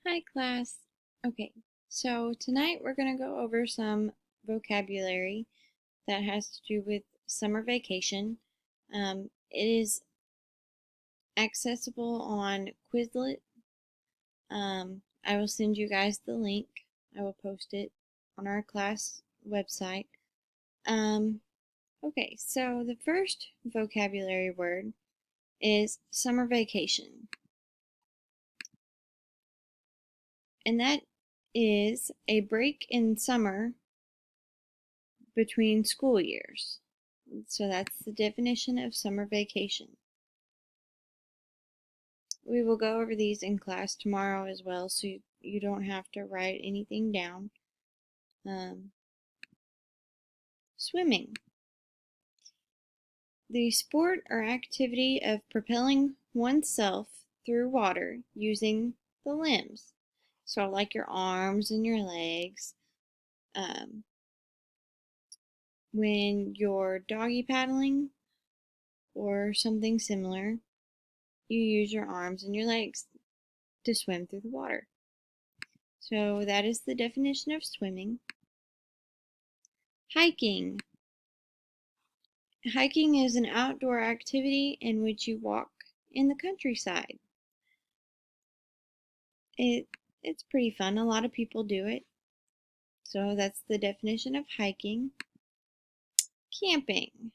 Hi, class. Okay, so tonight we're going to go over some vocabulary that has to do with summer vacation. It is accessible on Quizlet. I will send you guys the link. I will post it on our class website. Um, okay, so the first vocabulary word is summer vacation, and that is a break in summer between school years. So that's the definition of summer vacation. We will go over these in class tomorrow as well, so you don't have to write anything down. Swimming. The sport or activity of propelling oneself through water using the limbs. So like your arms and your legs. Um, when you're doggy paddling or something similar, you use your arms and your legs to swim through the water. So that is the definition of swimming. Hiking. Hiking is an outdoor activity in which you walk in the countryside. It's pretty fun. A lot of people do it. So that's the definition of hiking. Camping.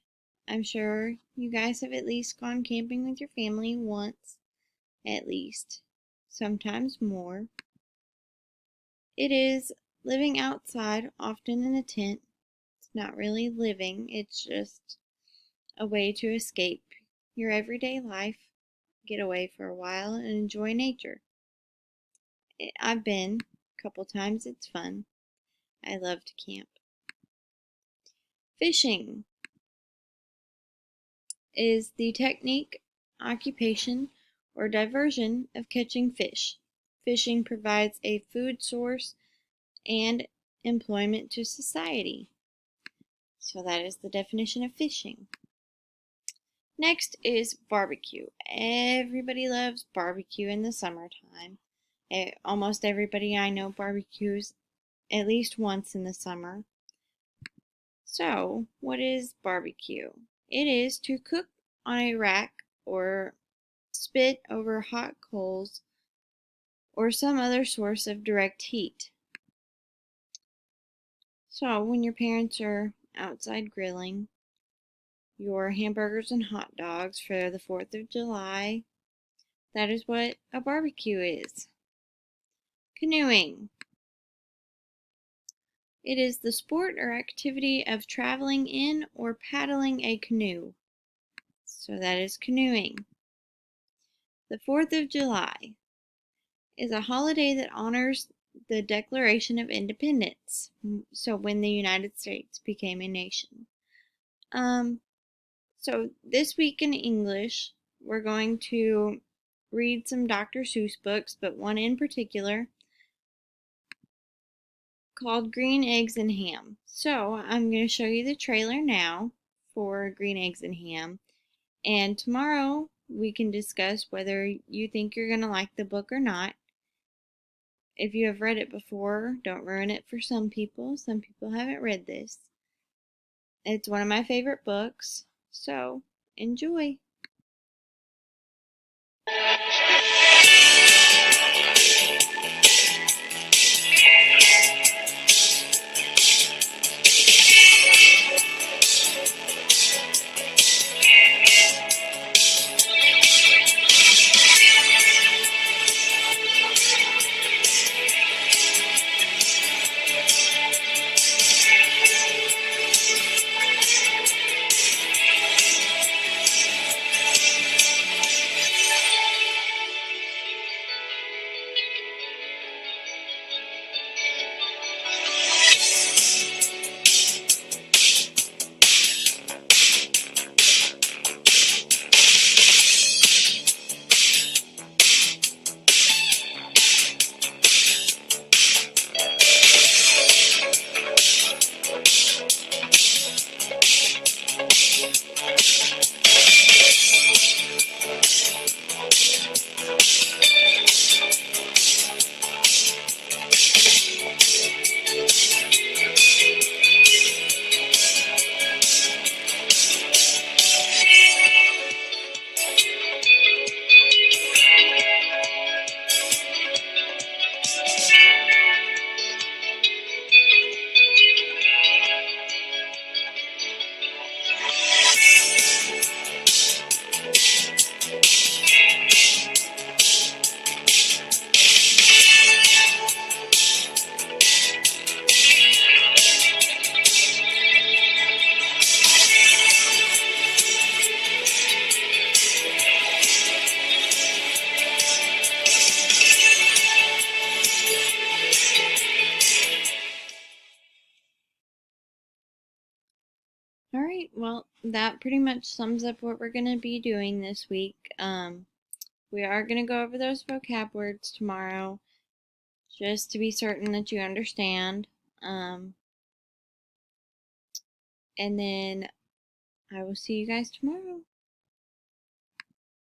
I'm sure you guys have at least gone camping with your family once, at least, sometimes more. It is living outside, often in a tent. It's not really living, it's just a way to escape your everyday life, get away for a while, and enjoy nature. I've been a couple times, it's fun. I love to camp. Fishing is the technique, occupation, or diversion of catching fish. Fishing provides a food source and employment to society. So that is the definition of fishing. Next is barbecue. Everybody loves barbecue in the summertime. Almost everybody I know barbecues at least once in the summer. So, what is barbecue? It is to cook on a rack or spit over hot coals or some other source of direct heat. So, when your parents are outside grilling your hamburgers and hot dogs for the 4th of July, that is what a barbecue is. Canoeing. It is the sport or activity of traveling in or paddling a canoe. So that is canoeing. The 4th of July is a holiday that honors the Declaration of Independence. So when the United States became a nation. So this week in English, we're going to read some Dr. Seuss books, but one in particular called Green Eggs and Ham. So I'm going to show you the trailer now for Green Eggs and Ham. And tomorrow we can discuss whether you think you're going to like the book or not. If you have read it before, don't ruin it for some people. Some people haven't read this. It's one of my favorite books, so enjoy. well, that pretty much sums up what we're going to be doing this week. We are going to go over those vocab words tomorrow just to be certain that you understand. And then I will see you guys tomorrow.